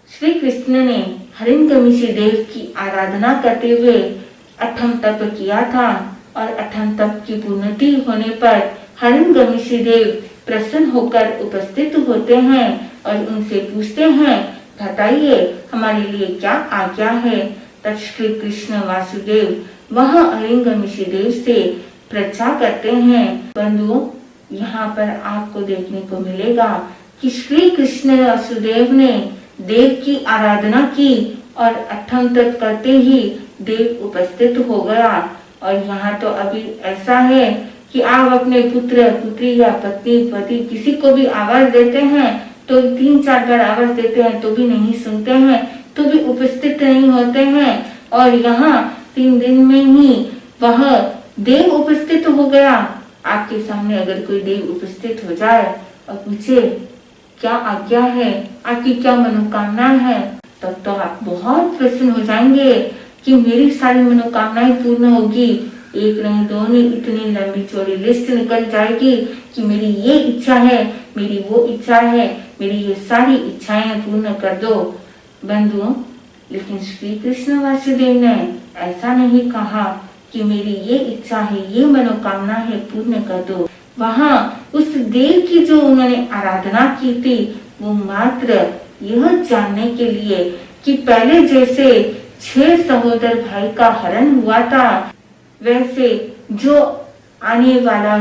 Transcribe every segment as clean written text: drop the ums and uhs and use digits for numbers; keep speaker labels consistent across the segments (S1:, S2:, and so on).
S1: श्री कृष्ण ने हिरण्यकशिपु देव की आराधना करते हुए अठम तप किया था और अठम तप की पूर्णति होने पर हिरण्यकशिपु देव प्रसन्न होकर उपस्थित होते हैं और उनसे पूछते हैं, बताइए हमारे लिए क्या आज्ञा है। तब श्री कृष्ण वासुदेव वह हिरण्यकशिपु देव से प्रार्थना करते हैं। बंधुओं, यहाँ पर आपको देखने को मिलेगा कि श्री कृष्ण वासुदेव ने देव की आराधना की और अठम तप करते ही देव उपस्थित हो गया। और यहाँ तो अभी ऐसा है कि आप अपने पुत्र पुत्री या पति पति किसी को भी आवाज देते हैं तो 3-4 बार आवाज देते हैं तो भी नहीं सुनते हैं, तो भी उपस्थित नहीं होते हैं। और यहाँ 3 दिन में ही वह देव उपस्थित हो गया। आपके सामने अगर कोई देव उपस्थित हो जाए और पूछे क्या आज्ञा है, आपकी क्या मनोकामना है, तब तो आप बहुत प्रसन्न हो जाएंगे कि मेरी सारी मनोकामनाएं पूर्ण होगी। एक नहीं दो नहीं, इतनी लंबी चौड़ी लिस्ट निकल जाएगी कि मेरी ये इच्छा है, मेरी वो इच्छा है, मेरी ये सारी इच्छाएं पूर्ण कर दो। बंधुओं, लेकिन श्री कृष्ण वासुदेव ने ऐसा नहीं कहा कि मेरी ये इच्छा है, ये मनोकामना है, पूर्ण कर दो। वहाँ उस देव की जो उन्होंने आराधना की थी वो मात्र यह जानने के लिए कि पहले जैसे 6 सहोदर भाई का हरण हुआ था, वैसे जो आने वाला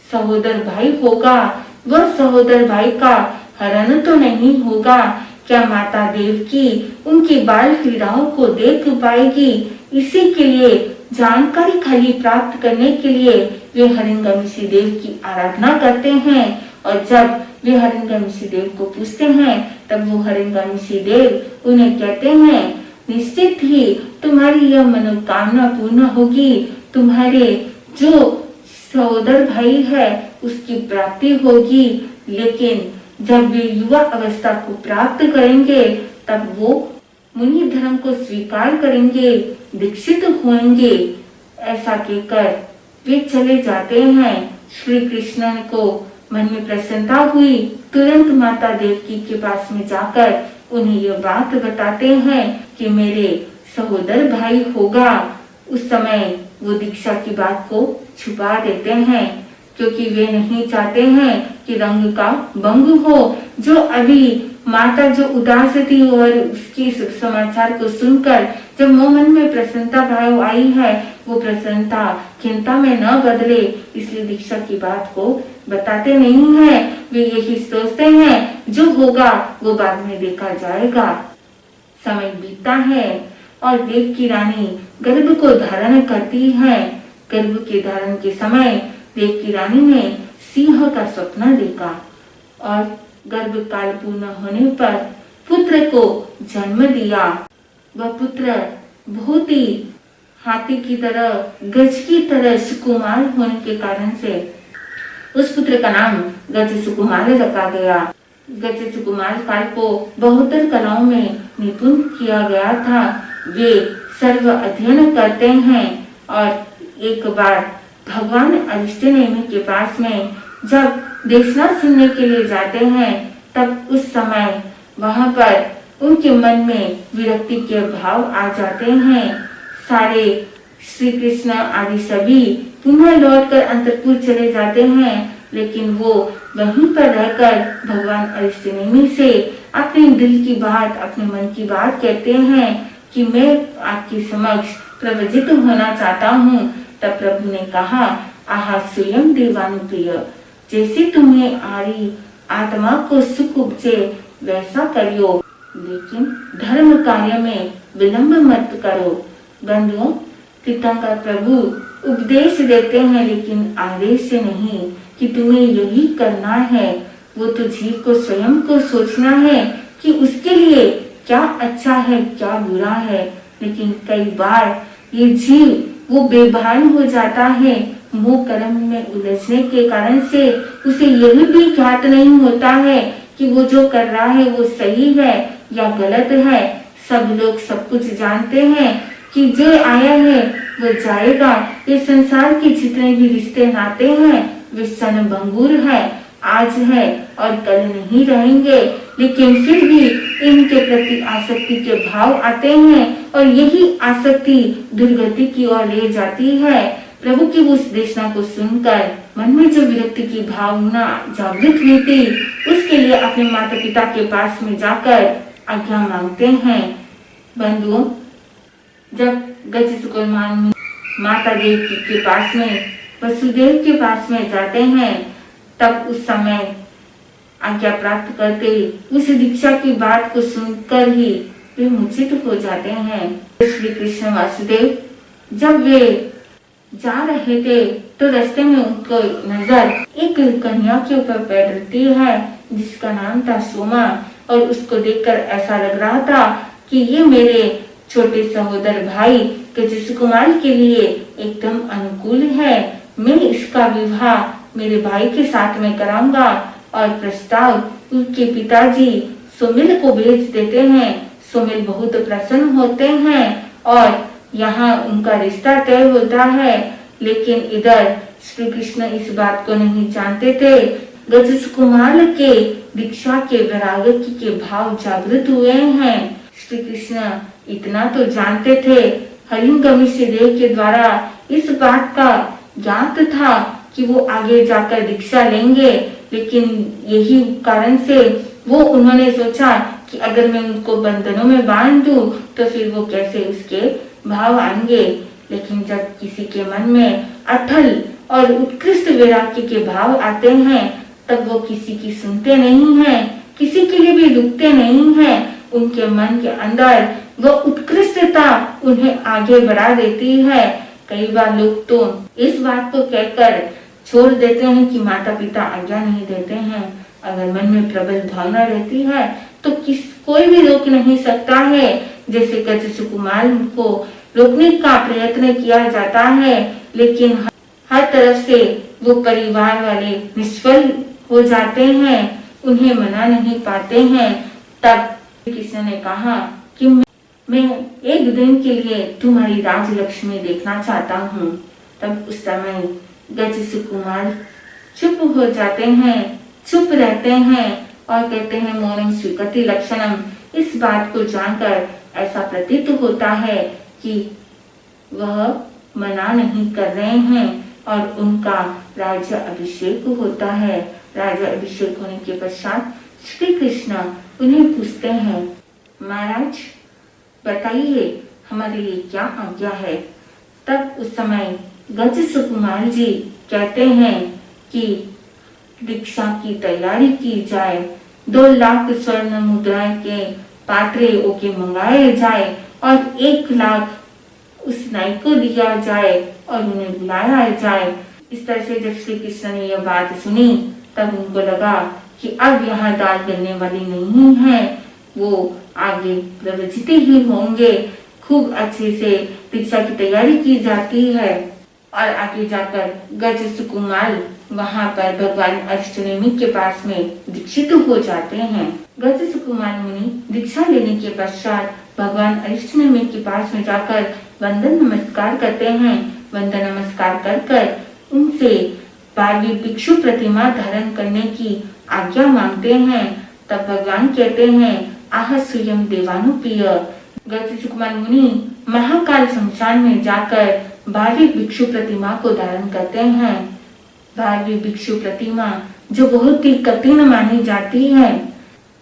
S1: सहोदर भाई होगा वह सहोदर भाई का हरण तो नहीं होगा। क्या माता देवकी उनकी बाल क्रीड़ाओं को देख पाएगी? इसी के लिए जानकारी खाली प्राप्त करने के लिए वे हिरण्यकशिपु देव की आराधना करते हैं। और जब वे हिरण्यकशिपु देव को पूछते हैं तब वो हिरण्यकशिपु देव उन्हें कहते हैं, निश्चित ही तुम्हारी यह मनोकामना पूर्ण होगी, तुम्हारे जो सहोदर भाई है उसकी प्राप्ति होगी। लेकिन जब वे युवा अवस्था को प्राप्त करेंगे तब वो मुनि धर्म को स्वीकार करेंगे, दीक्षित होंगे। ऐसा कहकर वे चले जाते हैं। श्री कृष्ण को मन में प्रसन्नता हुई, तुरंत माता देवकी के पास में जाकर उन्हें यह बात बताते हैं कि मेरे सहोदर भाई होगा। उस समय वो दीक्षा की बात को छुपा देते हैं क्योंकि वे नहीं चाहते हैं कि रंग का भंग हो। जो अभी माता जो उदास थी और उसकी समाचार को सुनकर जब मन में प्रसन्नता भाव आई है, वो प्रसन्नता चिंता में न बदले, इसलिए दीक्षा की बात को बताते नहीं है। वे यही सोचते हैं जो होगा वो बाद में देखा जाएगा। समय बीतता है और देव की रानी गर्भ को धारण करती है। गर्भ के धारण के समय देव की रानी ने सिंह का स्वप्न देखा और गर्भ काल पूर्ण होने पर पुत्र को जन्म दिया। वह पुत्र बहुत ही हाथी की तरह, गज की तरह सुकुमार होने के कारण से उस पुत्र का नाम गज सुकुमार रखा गया। गज सुकुमार काल को 72 कलाओं में निपुण किया गया था। वे सर्व अध्ययन करते हैं और एक बार भगवान अरिष्टनेमि के पास में जब देशना सुनने के लिए जाते हैं तब उस समय वहां पर उनके मन में विरक्ति के भाव आ जाते हैं। सारे श्री कृष्ण आदि सभी पुनः लौटकर अंतपुर चले जाते हैं, लेकिन वो वहीं पर रहकर भगवान अरिष्टनेमि से अपने दिल की बात, अपने मन की बात कहते हैं कि मैं आपके समक्ष प्रवजित होना चाहता हूँ। तब प्रभु ने कहा, आहा स्वयं देवानुप्रिय, जैसे तुम्हें आरी आत्मा को सुख उपजे वैसा करियो, लेकिन धर्म कार्य में विलंब मत करो। बंधुओं, तीर्थंकर प्रभु उपदेश देते हैं लेकिन आदेश से नहीं कि तुम्हें यही करना है। वो तो जीव को स्वयं को सोचना है कि उसके लिए क्या अच्छा है क्या बुरा है। लेकिन कई बार ये जीव वो बेभान हो जाता है, मोह कर्म में उलझने के कारण से उसे यह भी ज्ञात नहीं होता है कि वो जो कर रहा है वो सही है या गलत है। सब लोग सब कुछ जानते हैं कि जो आया है वो जाएगा। ये संसार के जितने भी रिश्ते नाते हैं वे क्षण भंगुर है, आज है और कल नहीं रहेंगे। लेकिन फिर भी इनके प्रति आसक्ति के भाव आते हैं और यही आसक्ति दुर्गति की ओर ले जाती है। प्रभु की उस देशना को सुनकर मन में जो विरक्ति की भावना जागृत हुई थी, उसके लिए अपने माता पिता के पास में जाकर आज्ञा मांगते हैं। बंधुओं, जब गजसुकुमार माता देवकी के पास में, वसुदेव के पास में जाते हैं, तब उस समय आज्ञा प्राप्त करते उस दीक्षा की बात को सुनकर ही वे मूर्छित हो जाते हैं। श्री कृष्ण वासुदेव जब वे जा रहे थे तो रास्ते में उनको नजर एक कन्या के ऊपर पड़ती है जिसका नाम था सोमा, और उसको देखकर ऐसा लग रहा था कि ये मेरे छोटे सहोदर भाई गजसुकुमार के लिए एकदम अनुकूल है। मैं इसका विवाह मेरे भाई के साथ में कराऊंगा। और प्रस्ताव उनके पिताजी सुमिल को भेज देते हैं। सुमिल बहुत प्रसन्न होते हैं और यहाँ उनका रिश्ता तय होता है। लेकिन इधर श्री कृष्ण इस बात को नहीं जानते थे। गजसुकुमार के दीक्षा के वैराग्य के भाव जागृत हुए हैं। श्री कृष्ण इतना तो जानते थे, हरिंगमिश्र देव के द्वारा इस बात का ज्ञात था कि वो आगे जाकर दीक्षा लेंगे। लेकिन यही कारण से वो उन्होंने सोचा कि अगर मैं उनको बंधनों में बांध दूं तो फिर वो कैसे उसके भाव आएंगे। लेकिन जब किसी के मन में अटल और उत्कृष्ट वैराग्य के भाव आते हैं तब वो किसी की सुनते नहीं हैं, किसी के लिए भी रुकते नहीं हैं। उनके मन के अंदर वो उत्कृष्टता उन्हें आगे बढ़ा देती है। कई बार लोग तो इस बात को कहकर छोड़ देते हैं कि माता पिता आज्ञा नहीं देते हैं। अगर मन में प्रबल भावना रहती है तो कोई भी रोक नहीं सकता है। जैसे गजसुकुमार को रोकने का प्रयत्न किया जाता है, लेकिन हर तरफ से वो परिवार वाले निष्फल हो जाते हैं, उन्हें मना नहीं पाते हैं। तब कृष्ण ने कहा कि मैं एक दिन के लिए तुम्हारी राजलक्ष्मी देखना चाहता हूँ। तब उस समय गजसुकुमार चुप हो जाते हैं, चुप रहते हैं और कहते हैं मौनम स्वीकृति लक्षणम। इस बात को जानकर ऐसा प्रतीत होता है कि वह मना नहीं कर रहे हैं और उनका राज्य अभिषेक होता है। राज्य अभिषेक होने के पश्चात श्री कृष्ण उन्हें पूछते हैं, महाराज बताइए हमारे लिए क्या आज्ञा है। तब उस समय गजसुकुमार जी कहते हैं कि दीक्षा की तैयारी की जाए, 2 लाख स्वर्ण मुद्रा के पात्रे ओके मंगाए जाए और 1 लाख उस नाई को दिया जाए और उन्हें बुलाया जाए। इस तरह से जब श्री कृष्ण ने यह बात सुनी तब उनको लगा कि अब यहाँ दाल गलने वाली नहीं है, वो आगे प्रवचित ही होंगे। खूब अच्छे से दीक्षा की तैयारी की जाती है और आगे जाकर गजसुकुमार वहाँ पर भगवान अष्टनेमि के पास में दीक्षित हो जाते हैं। गजसुकुमार मुनि दीक्षा लेने के पश्चात भगवान अष्टनेमि के पास में जाकर वंदन नमस्कार करते हैं। वंदन नमस्कार कर उनसे 12वीं भिक्षु प्रतिमा धारण करने की आज्ञा मांगते हैं। तब भगवान कहते हैं, आह स्वयं देवानुप्रिय। गजसुकुमार मुनि महाकाल शमशान में जाकर 12वीं भिक्षु प्रतिमा को धारण करते हैं। 12वीं भिक्षु प्रतिमा जो बहुत ही कठिन मानी जाती है।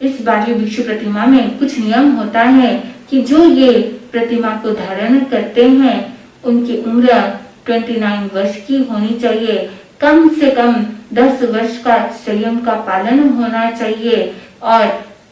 S1: इस 12वीं भिक्षु प्रतिमा में कुछ नियम होता है कि जो ये प्रतिमा को धारण करते हैं उनकी उम्र 29 वर्ष की होनी चाहिए। कम से कम 10 वर्ष का संयम का पालन होना चाहिए और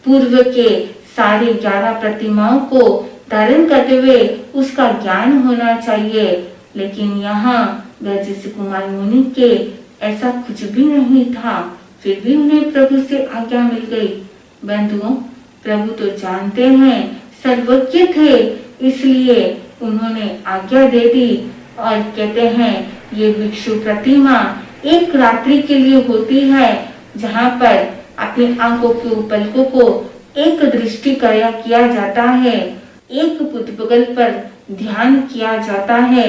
S1: पूर्व के सारे 11 प्रतिमाओं को धारण करते हुए उसका ज्ञान होना चाहिए। लेकिन यहाँ गजसुकुमार मुनि के ऐसा कुछ भी नहीं था, फिर भी उन्हें प्रभु से आज्ञा मिल गई। बंधुओं, प्रभु तो जानते हैं, सर्वज्ञ थे, इसलिए उन्होंने आज्ञा दे दी और कहते हैं ये भिक्षु प्रतिमा 1 रात्रि के लिए होती है, जहाँ पर अपनी आंखों के पलकों को एक दृष्टि किया जाता है, एक पुतबगल पर ध्यान किया जाता है,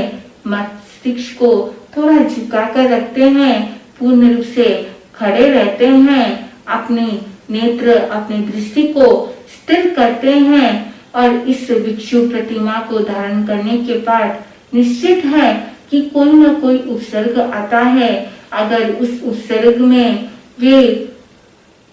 S1: मस्तिष्क को थोड़ा झुका कर रखते हैं, पूर्ण रूप से खड़े रहते हैं, अपनी नेत्र अपनी दृष्टि को स्थिर करते हैं और इस भिक्षु प्रतिमा को धारण करने के बाद निश्चित है कि कोई न कोई उपसर्ग आता है। अगर उस उपसर्ग में वे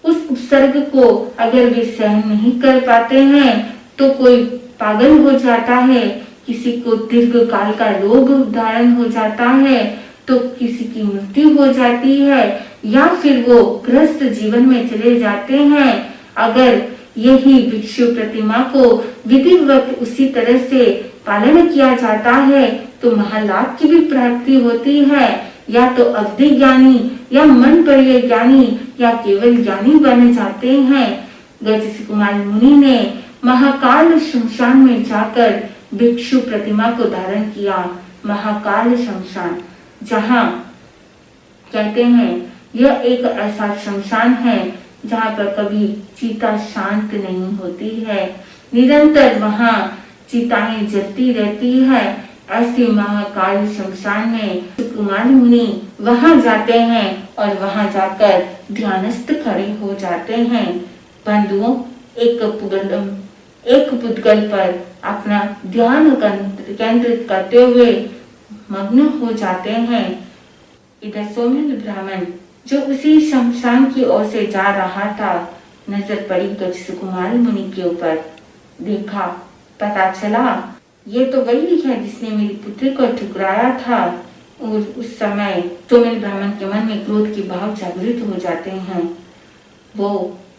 S1: उस उपसर्ग को अगर वे सहन नहीं कर पाते हैं तो कोई पागल हो जाता है, किसी को दीर्घ काल का रोग धारण हो जाता है, तो किसी की मृत्यु हो जाती है या फिर वो ग्रस्त जीवन में चले जाते हैं। अगर यही भिक्षु प्रतिमा को विधिवत उसी तरह से पालन किया जाता है तो महालाभ की भी प्राप्ति होती है। या तो अवधि ज्ञानी या मन परिय ज्ञानी या केवल ज्ञानी बन जाते हैं। गजसी कुमार मुनि ने महाकाल शमशान में जाकर भिक्षु प्रतिमा को धारण किया। महाकाल शमशान, जहाँ कहते हैं यह एक ऐसा शमशान है जहाँ पर कभी चिता शांत नहीं होती है, निरंतर वहाँ चिताएं जलती रहती है। ऐसे महाकाल शमशान में कुमार मुनि वहां जाते हैं और वहां जाकर ध्यानस्थ खड़े हो जाते हैं। बंधुओं, एक पुद्गल पर अपना ध्यान केंद्रित करते हुए मग्न हो जाते हैं। इधर सोमेल ब्राह्मण जो उसी शमशान की ओर से जा रहा था, नजर पड़ी गजसी कुमार मुनि के ऊपर। देखा, पता चला ये तो वही है जिसने मेरी पुत्री को ठुकराया था। और उस समय सोमेल ब्राह्मण के मन में क्रोध के भाव जागृत हो जाते हैं। वो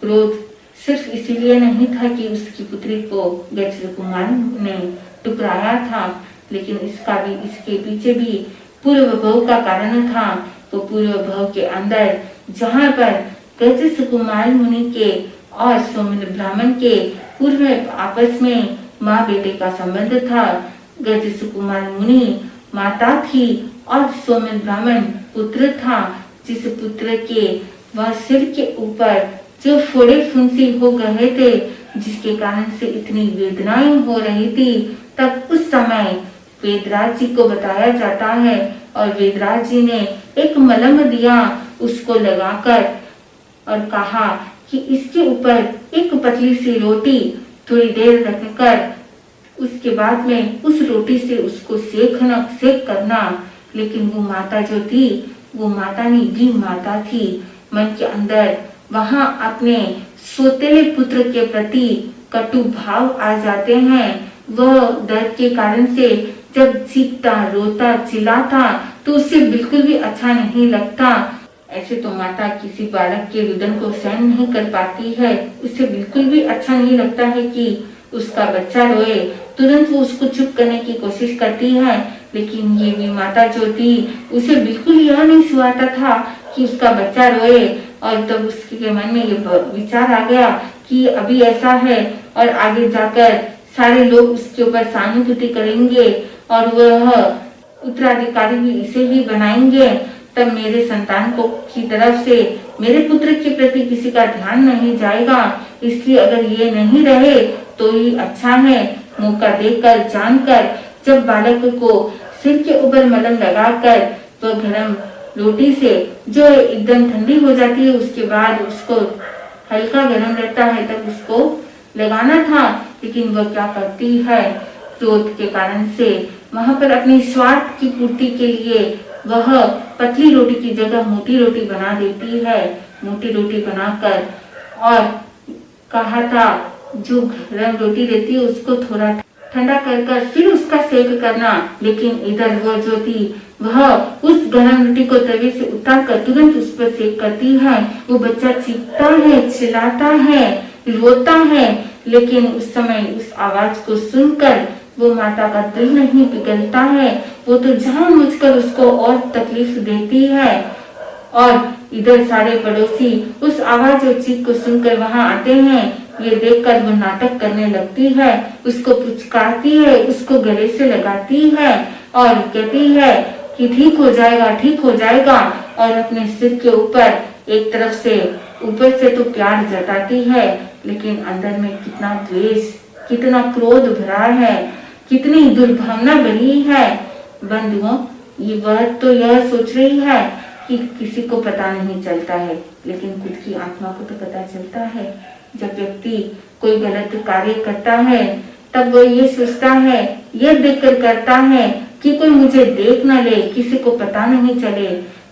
S1: क्रोध सिर्फ इसीलिए नहीं था कि उसकी पुत्री को गजसी कुमार ने ठुकराया था, लेकिन इसके पीछे भी पूर्व भव का कारण था। तो पूर्व भव के अंदर जहाँ पर गजसी कुमार मुनि के और सोमेल ब्राह्मण के पूर्व आपस में माँ बेटे का संबंध था। गजसी कुमार मुनि माता थी और सोमेल ब्राह्मण पुत्र था, जिस पुत्र के वह सिर के ऊपर जो फोड़े फुंसी हो गए थे, जिसके कारण से इतनी वेदनाएं हो रही थी, तब उस समय वेदराज जी को बताया जाता है और वेदराज जी ने एक मलम दिया, उसको लगाकर और कहा कि इसके ऊपर एक पतली सी रोटी थोड़ी देर रखकर उसके बाद में उस रोटी से उसको सेक करना। लेकिन वो माता जो थी, वो माता निधि माता थी। मन के अंदर वहां अपने सोतेले पुत्र के प्रति कटु भाव आ जाते हैं। वह दर्द के कारण से जब चीखता, रोता, चिल्लाता तो उसे बिल्कुल भी अच्छा नहीं लगता। ऐसे तो माता किसी बालक के रुदन को सहन नहीं कर पाती है। उसे बिल्कुल भी अच्छा नहीं लगता है कि उसका बच्चा रोए। तुरंत वो उसको चुप करने की कोशिश करती है, लेकिन ये भी माता जो थी उसे बिल्कुल यह नहीं सुहाता था कि उसका बच्चा रोए। और तब उसके मन में ये विचार आ गया कि अभी ऐसा है और आगे जाकर सारे लोग उसके ऊपर सहानुभूति करेंगे और वह उत्तराधिकारी भी इसे ही बनाएंगे, तब मेरे संतान को की तरफ से मेरे पुत्र के प्रति किसी का ध्यान नहीं जाएगा। इसलिए अगर ये नहीं रहे तो ही अच्छा है। मौका देखकर जानकर जब बालक को सिर के ऊपर मलम लगाकर तो गरम रोटी से जो एकदम ठंडी हो जाती है, उसके बाद उसको हल्का गरम रहता है तब उसको लगाना था। लेकिन वह क्या करती है, क्रोध के कारण से वहां पर अपनी स्वार्थ की पूर्ति के लिए वह पतली रोटी की जगह मोटी रोटी बना देती है। मोटी रोटी बनाकर और कहा था जो गरम रोटी रहती है उसको थोड़ा ठंडा कर फिर उसका सेक करना। लेकिन इधर वो जो थी वह उस गरम रोटी को तवे से उतार कर तुरंत उस पर सेक करती है। वो बच्चा चीखता है, चिल्लाता है, रोता है, लेकिन उस समय उस आवाज को सुनकर वो माता का दिल नहीं पिघलता है। वो तो जानबूझकर उसको और तकलीफ देती है। और इधर सारे पड़ोसी उस आवाज और चीख को सुनकर वहां आते हैं। ये देखकर वो नाटक करने लगती है, उसको पुचकारती है, उसको गले से लगाती है और कहती है कि ठीक हो जाएगा, ठीक हो जाएगा। और अपने सिर के ऊपर एक तरफ से ऊपर से तो प्यार जताती है, लेकिन अंदर में कितना द्वेष, कितना क्रोध भरा है, कितनी दुर्भावना बनी है। बंधुओं, ये वह तो यह सोच रही है कि किसी को पता नहीं चलता है, लेकिन खुद की आत्मा को तो पता चलता है। जब व्यक्ति कोई गलत कार्य करता है तब वो ये सोचता है, ये देखकर करता है कि कोई मुझे देख न ले, किसी को पता नहीं चले।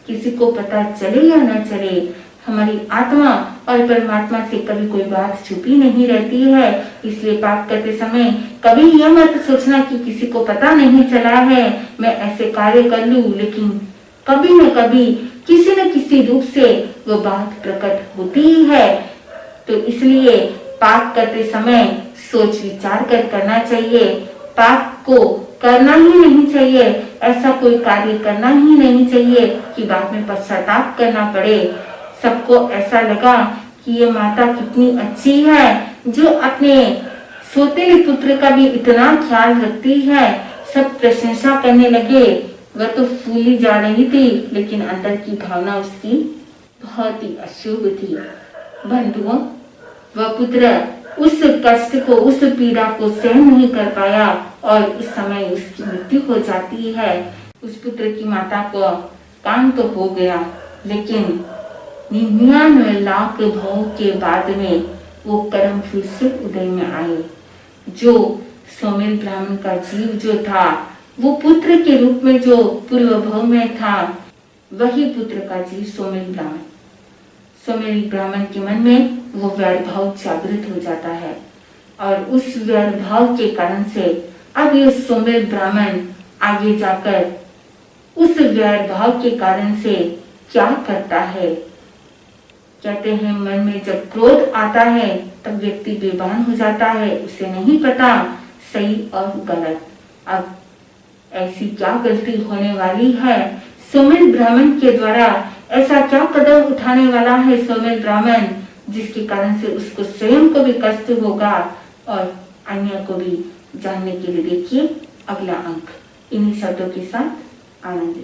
S1: किसी को पता चले या न चले, हमारी आत्मा और परमात्मा से कभी कोई बात छुपी नहीं रहती है। इसलिए पाप करते समय कभी यह मत सोचना कि किसी को पता नहीं चला है, मैं ऐसे कार्य कर लूं, लेकिन कभी न कभी किसी न किसी रूप से वो बात प्रकट होती ही है। तो इसलिए पाप करते समय सोच विचार कर करना चाहिए। पाप को करना ही नहीं चाहिए, ऐसा कोई कार्य करना ही नहीं चाहिए कि बाद में पश्चाताप करना पड़े। सबको ऐसा लगा कि ये माता कितनी अच्छी है, जो अपने सौतेले पुत्र का भी इतना ख्याल रखती है। सब प्रशंसा करने लगे। वह तो फूली जा रही थी, लेकिन अंदर की भावना उसकी बहुत ही अशुभ थी। बंधुओं, वह पुत्र उस कष्ट को, उस पीड़ा को सहन नहीं कर पाया और उस समय उसकी मृत्यु हो जाती है। उस पुत्र की माता को काम तो हो गया, लेकिन 99 लाख भोग के बाद में वो कर्म फिर से उदय में आए। जो सोमेल ब्राह्मण का जीव जो था, वो पुत्र के रूप में जो पूर्व भव में था, वही पुत्र का जीव सोमेल ब्राह्मण। सोमेल ब्राह्मण के मन में वो वैरभाव जागृत हो जाता है और उस वैरभाव के कारण से अब ये सोमेल ब्राह्मण आगे जाकर उस वैरभाव के कारण से क्या करता है। कहते हैं मन में जब क्रोध आता है तब व्यक्ति बेभान हो जाता है, उसे नहीं पता सही और गलत। अब ऐसी क्या गलती होने वाली है सोमेल ब्राह्मण के द्वारा, ऐसा क्या कदम उठाने वाला है सोमेल ब्राह्मण जिसके कारण से उसको स्वयं को भी कष्ट होगा और अन्य को भी। जानने के लिए देखिए अगला अंक। इन्हीं शब्दों के साथ आनंद।